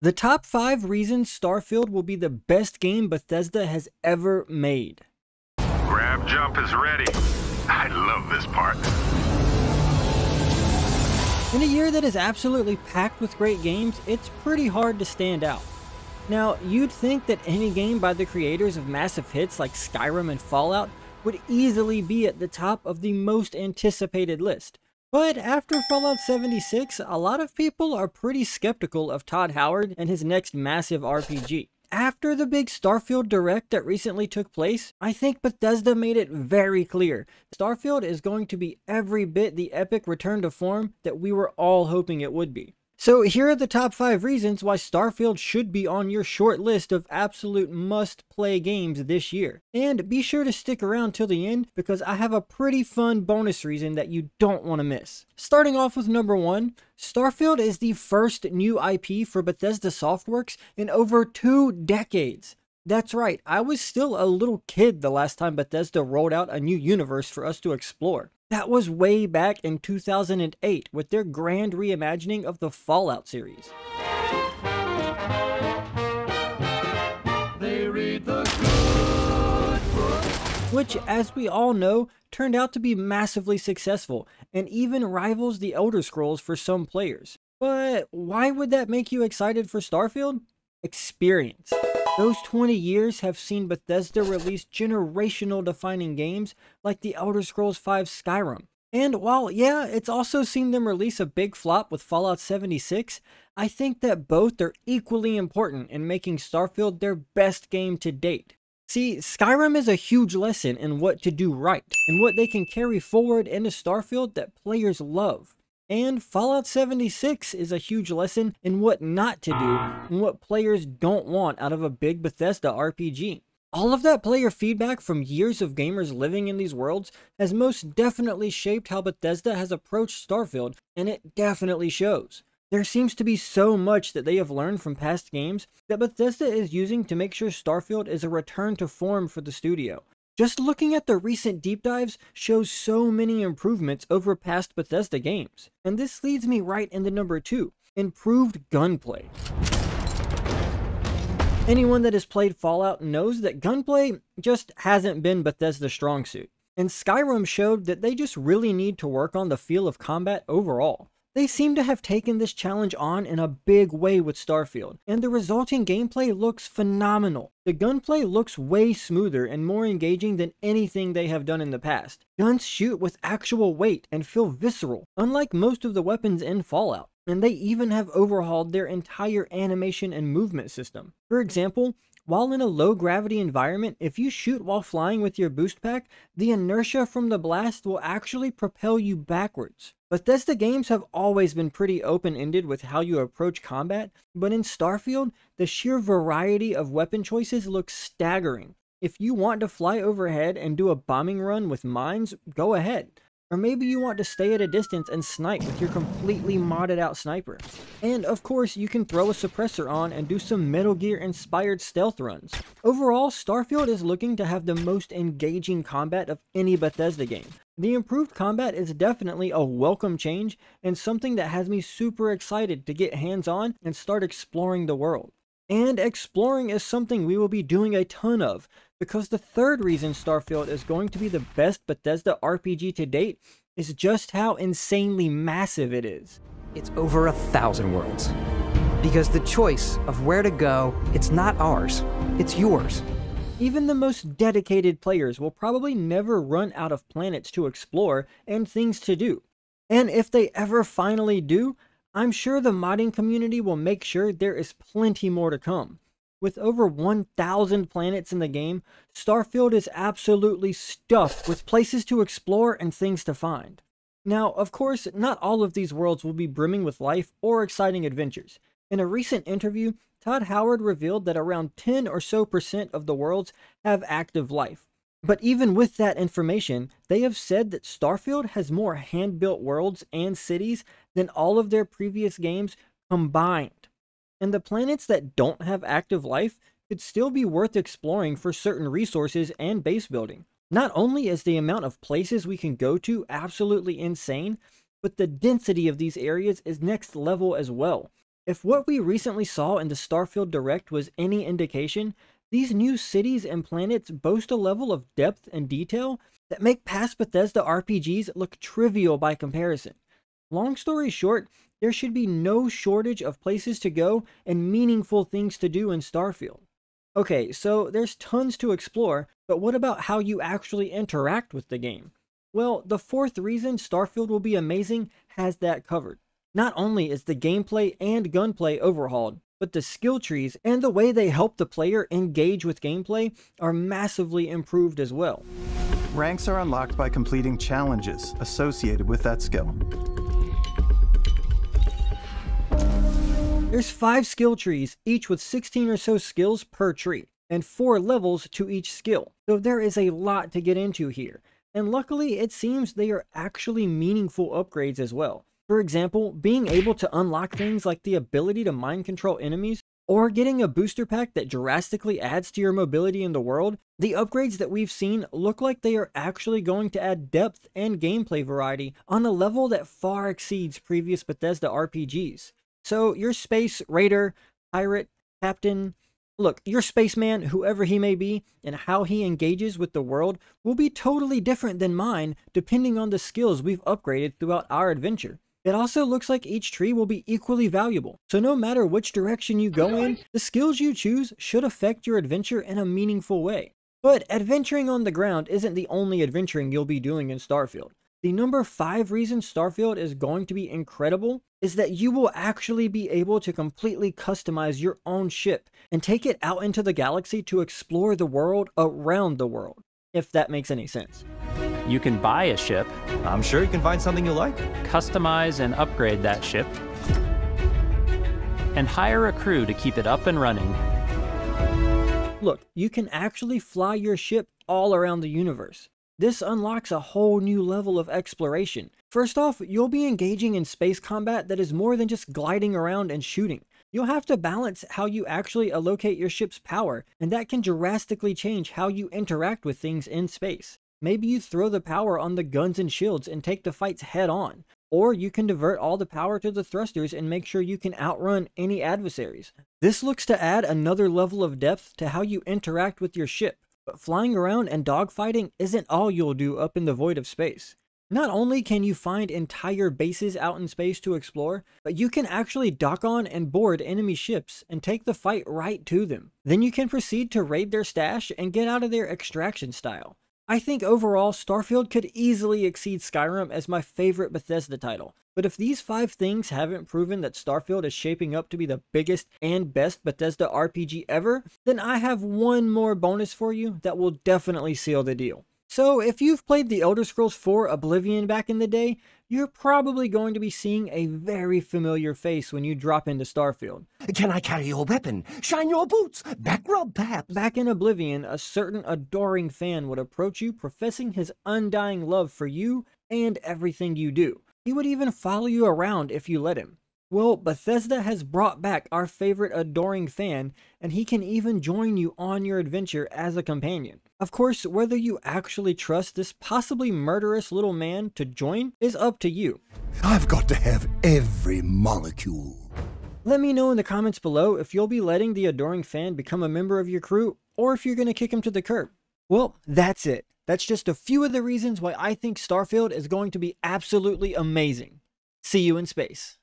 The top 5 reasons Starfield will be the best game Bethesda has ever made. Grab jump is ready. I love this part. In a year that is absolutely packed with great games, it's pretty hard to stand out. Now, you'd think that any game by the creators of massive hits like Skyrim and Fallout would easily be at the top of the most anticipated list. But after Fallout 76, a lot of people are pretty skeptical of Todd Howard and his next massive RPG. After the big Starfield Direct that recently took place, I think Bethesda made it very clear Starfield is going to be every bit the epic return to form that we were all hoping it would be. So here are the top 5 reasons why Starfield should be on your short list of absolute must-play games this year. And be sure to stick around till the end because I have a pretty fun bonus reason that you don't want to miss. Starting off with number 1, Starfield is the first new IP for Bethesda Softworks in over 2 decades. That's right, I was still a little kid the last time Bethesda rolled out a new universe for us to explore. That was way back in 2008 with their grand reimagining of the Fallout series. They read the good book. Which, as we all know, turned out to be massively successful and even rivals the Elder Scrolls for some players. But why would that make you excited for Starfield? Experience. Those 20 years have seen Bethesda release generational defining games like the Elder Scrolls V Skyrim. And while, yeah, it's also seen them release a big flop with Fallout 76, I think that both are equally important in making Starfield their best game to date. See, Skyrim is a huge lesson in what to do right, and what they can carry forward into Starfield that players love. And Fallout 76 is a huge lesson in what not to do and what players don't want out of a big Bethesda RPG. All of that player feedback from years of gamers living in these worlds has most definitely shaped how Bethesda has approached Starfield, and it definitely shows. There seems to be so much that they have learned from past games that Bethesda is using to make sure Starfield is a return to form for the studio. Just looking at the recent deep dives shows so many improvements over past Bethesda games. And this leads me right into number 2, improved gunplay. Anyone that has played Fallout knows that gunplay just hasn't been Bethesda's strong suit. And Skyrim showed that they just really need to work on the feel of combat overall. They seem to have taken this challenge on in a big way with Starfield, and the resulting gameplay looks phenomenal. The gunplay looks way smoother and more engaging than anything they have done in the past. Guns shoot with actual weight and feel visceral, unlike most of the weapons in Fallout. And they even have overhauled their entire animation and movement system. For example, while in a low-gravity environment, if you shoot while flying with your boost pack, the inertia from the blast will actually propel you backwards. Bethesda games have always been pretty open-ended with how you approach combat, but in Starfield, the sheer variety of weapon choices looks staggering. If you want to fly overhead and do a bombing run with mines, go ahead. Or maybe you want to stay at a distance and snipe with your completely modded out sniper. And of course, you can throw a suppressor on and do some Metal Gear inspired stealth runs. Overall, Starfield is looking to have the most engaging combat of any Bethesda game. The improved combat is definitely a welcome change and something that has me super excited to get hands on and start exploring the world. And exploring is something we will be doing a ton of, because the third reason Starfield is going to be the best Bethesda RPG to date is just how insanely massive it is. It's over 1,000 worlds. Because the choice of where to go, it's not ours, it's yours. Even the most dedicated players will probably never run out of planets to explore and things to do. And if they ever finally do, I'm sure the modding community will make sure there is plenty more to come. With over 1,000 planets in the game, Starfield is absolutely stuffed with places to explore and things to find. Now, of course, not all of these worlds will be brimming with life or exciting adventures. In a recent interview, Todd Howard revealed that around 10% or so of the worlds have active life. But even with that information, they have said that Starfield has more hand-built worlds and cities than all of their previous games combined. And the planets that don't have active life could still be worth exploring for certain resources and base building. Not only is the amount of places we can go to absolutely insane, but the density of these areas is next level as well. If what we recently saw in the Starfield Direct was any indication, these new cities and planets boast a level of depth and detail that make past Bethesda RPGs look trivial by comparison. Long story short, there should be no shortage of places to go and meaningful things to do in Starfield. Okay, so there's tons to explore, but what about how you actually interact with the game? Well, the fourth reason Starfield will be amazing has that covered. Not only is the gameplay and gunplay overhauled, but the skill trees and the way they help the player engage with gameplay are massively improved as well. Ranks are unlocked by completing challenges associated with that skill. There's 5 skill trees, each with 16 or so skills per tree, and 4 levels to each skill, so there is a lot to get into here. And luckily, it seems they are actually meaningful upgrades as well. For example, being able to unlock things like the ability to mind control enemies, or getting a booster pack that drastically adds to your mobility in the world, the upgrades that we've seen look like they are actually going to add depth and gameplay variety on a level that far exceeds previous Bethesda RPGs. So your space raider, pirate, captain, look, your spaceman, whoever he may be, and how he engages with the world will be totally different than mine depending on the skills we've upgraded throughout our adventure. It also looks like each tree will be equally valuable, so no matter which direction you go in, the skills you choose should affect your adventure in a meaningful way. But adventuring on the ground isn't the only adventuring you'll be doing in Starfield. The number 5 reason Starfield is going to be incredible is that you will actually be able to completely customize your own ship and take it out into the galaxy to explore the world around the world, if that makes any sense. You can buy a ship, I'm sure you can find something you like. customize and upgrade that ship, and hire a crew to keep it up and running. Look, you can actually fly your ship all around the universe. This unlocks a whole new level of exploration. First off, you'll be engaging in space combat that is more than just gliding around and shooting. You'll have to balance how you actually allocate your ship's power, and that can drastically change how you interact with things in space. Maybe you throw the power on the guns and shields and take the fights head on. Or you can divert all the power to the thrusters and make sure you can outrun any adversaries. This looks to add another level of depth to how you interact with your ship. But flying around and dogfighting isn't all you'll do up in the void of space. Not only can you find entire bases out in space to explore, but you can actually dock on and board enemy ships and take the fight right to them. Then you can proceed to raid their stash and get out of their extraction style. I think overall, Starfield could easily exceed Skyrim as my favorite Bethesda title. But if these 5 things haven't proven that Starfield is shaping up to be the biggest and best Bethesda RPG ever, then I have one more bonus for you that will definitely seal the deal. So if you've played The Elder Scrolls 4 Oblivion back in the day, you're probably going to be seeing a very familiar face when you drop into Starfield. Can I carry your weapon? Shine your boots? Back rub, perhaps? Back in Oblivion, a certain adoring fan would approach you professing his undying love for you and everything you do. He would even follow you around if you let him. Well, Bethesda has brought back our favorite adoring fan, and he can even join you on your adventure as a companion. Of course, whether you actually trust this possibly murderous little man to join is up to you. I've got to have every molecule. Let me know in the comments below if you'll be letting the adoring fan become a member of your crew, or if you're going to kick him to the curb. Well, that's it. That's just a few of the reasons why I think Starfield is going to be absolutely amazing. See you in space.